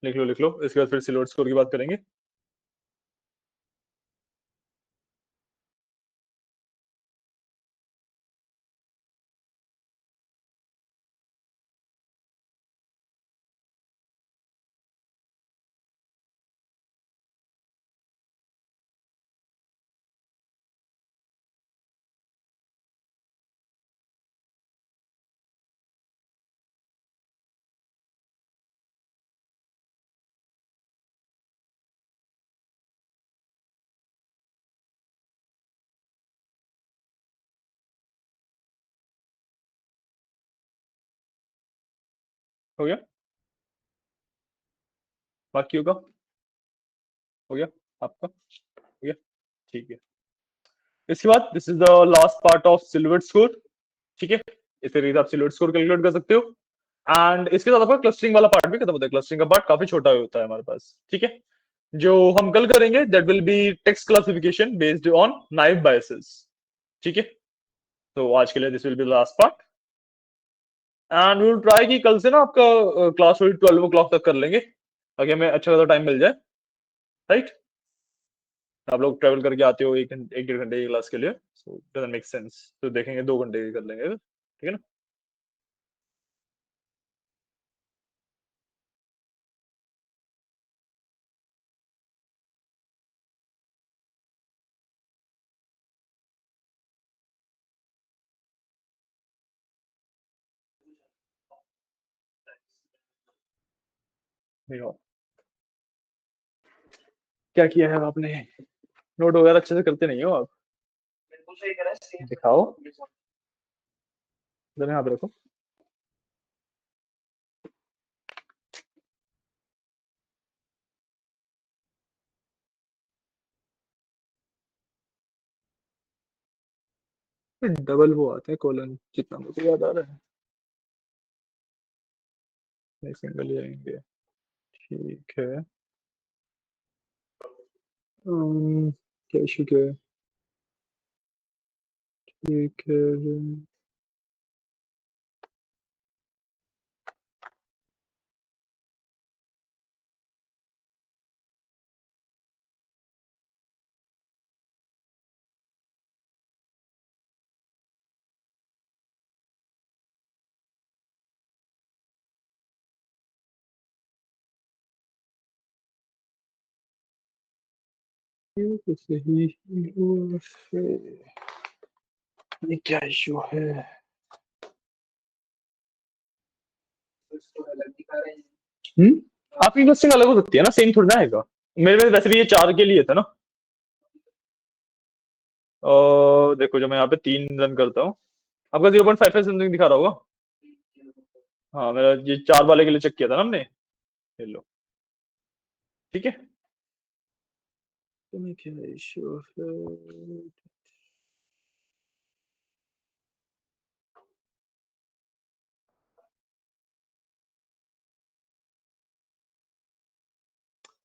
लिख लो लिख लो, इसके बाद फिर सिल्वर स्कोर की बात करेंगे। हो गया? बाकी होगा? हो गया आपका? हो गया? ठीक है। इसके बाद this is the last part of silver score. ठीक है, इस तरीके से आप सिल्वर स्कोर कैलकुलेट कर सकते हो। एंड इसके साथ आपका क्लस्टरिंग वाला पार्ट भी खत्म होता है। क्लस्टरिंग का पार्ट काफी छोटा होता है हमारे पास। ठीक है, जो हम कल करेंगे that will be text classification based on naive Bayes. ठीक है, तो आज के लिए this will be last part. And we will try कि कल से ना आपका क्लास 12 o'clock तक कर लेंगे, ताकि हमें अच्छा खासा टाइम मिल जाए। राइट, आप लोग ट्रेवल करके आते हो 1 1 1.5 घंटे की क्लास के लिए, सो डजंट मेक सेंस। तो देखेंगे 2 घंटे की कर लेंगे, ठीक है ना? देखो, क्या किया है आपने? नोट वगैरह अच्छे से करते नहीं हो आप? दिखाओ, जरा यहाँ पे रखो। डबल वो आते हैं कॉलन, जितना मुझे याद आ रहा है, सिंगल ही आएंगे। ठीक है। क्या इशू क्या है? ठीक है। ये तो सही हुआ फिर। ये क्या इशू है? आपकी क्वेश्चन अलग हो सकती है ना, सेम थोड़ी ना आएगा। मेरे में वैसे भी ये 4 के लिए था ना। और देखो जब मैं यहाँ पे 3 रन करता हूँ, आपका 0.55 समथिंग दिखा रहा होगा। हाँ, मेरा ये 4 वाले के लिए चेक किया था ना हमने। ले लो। ठीक है। तुम्हें क्या इशू है?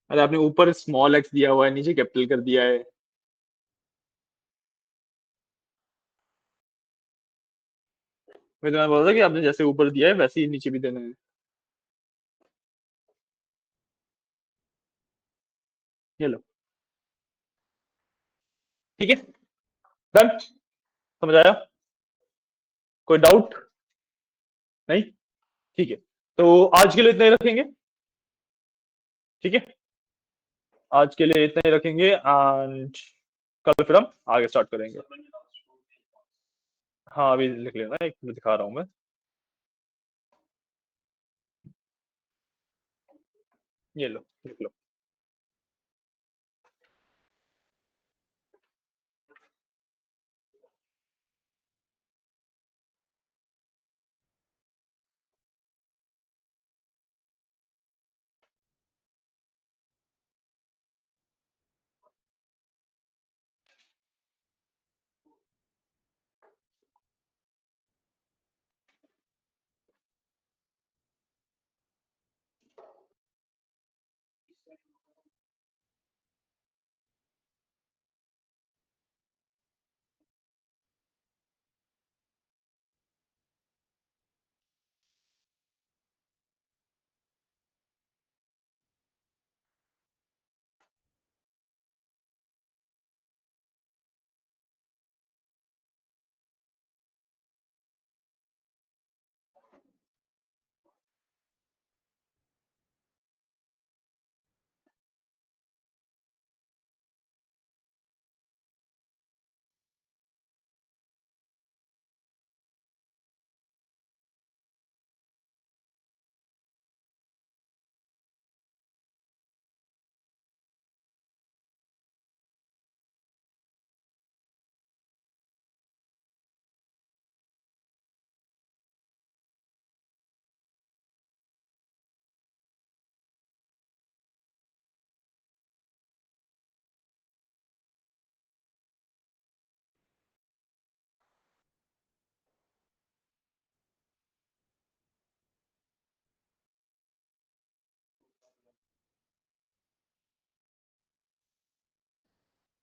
अरे आपने ऊपर स्मॉल एक्स दिया हुआ है, नीचे कैपिटल कर दिया है। मैं तुम्हें बोल रहा था कि आपने जैसे ऊपर दिया है वैसे ही नीचे भी देना है। ये लो। ठीक है। डन। समझ आया? कोई डाउट? नहीं। ठीक है। तो आज के लिए इतना ही रखेंगे। ठीक है। आज के लिए इतना ही रखेंगे एंड कल फिर हम आगे स्टार्ट करेंगे। हाँ, अभी लिख लेना, एक मैं दिखा रहा हूँ मैं। ये लो, लिख लो।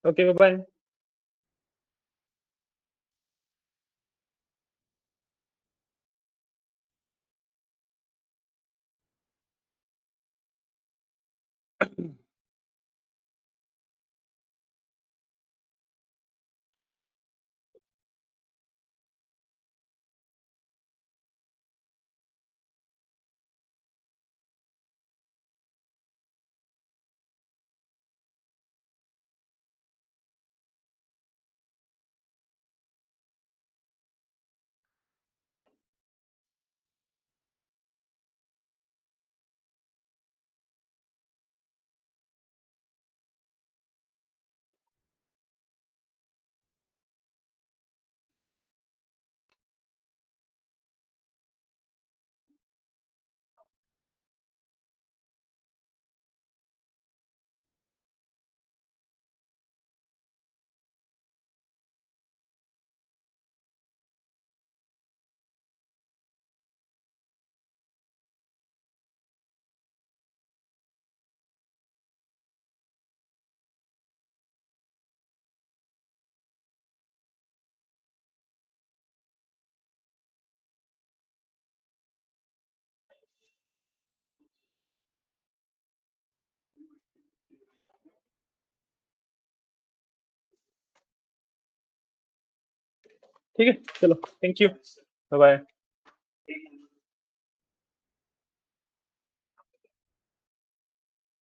Okay, bye. ठीक है, चलो, थैंक यू, बाय बाय।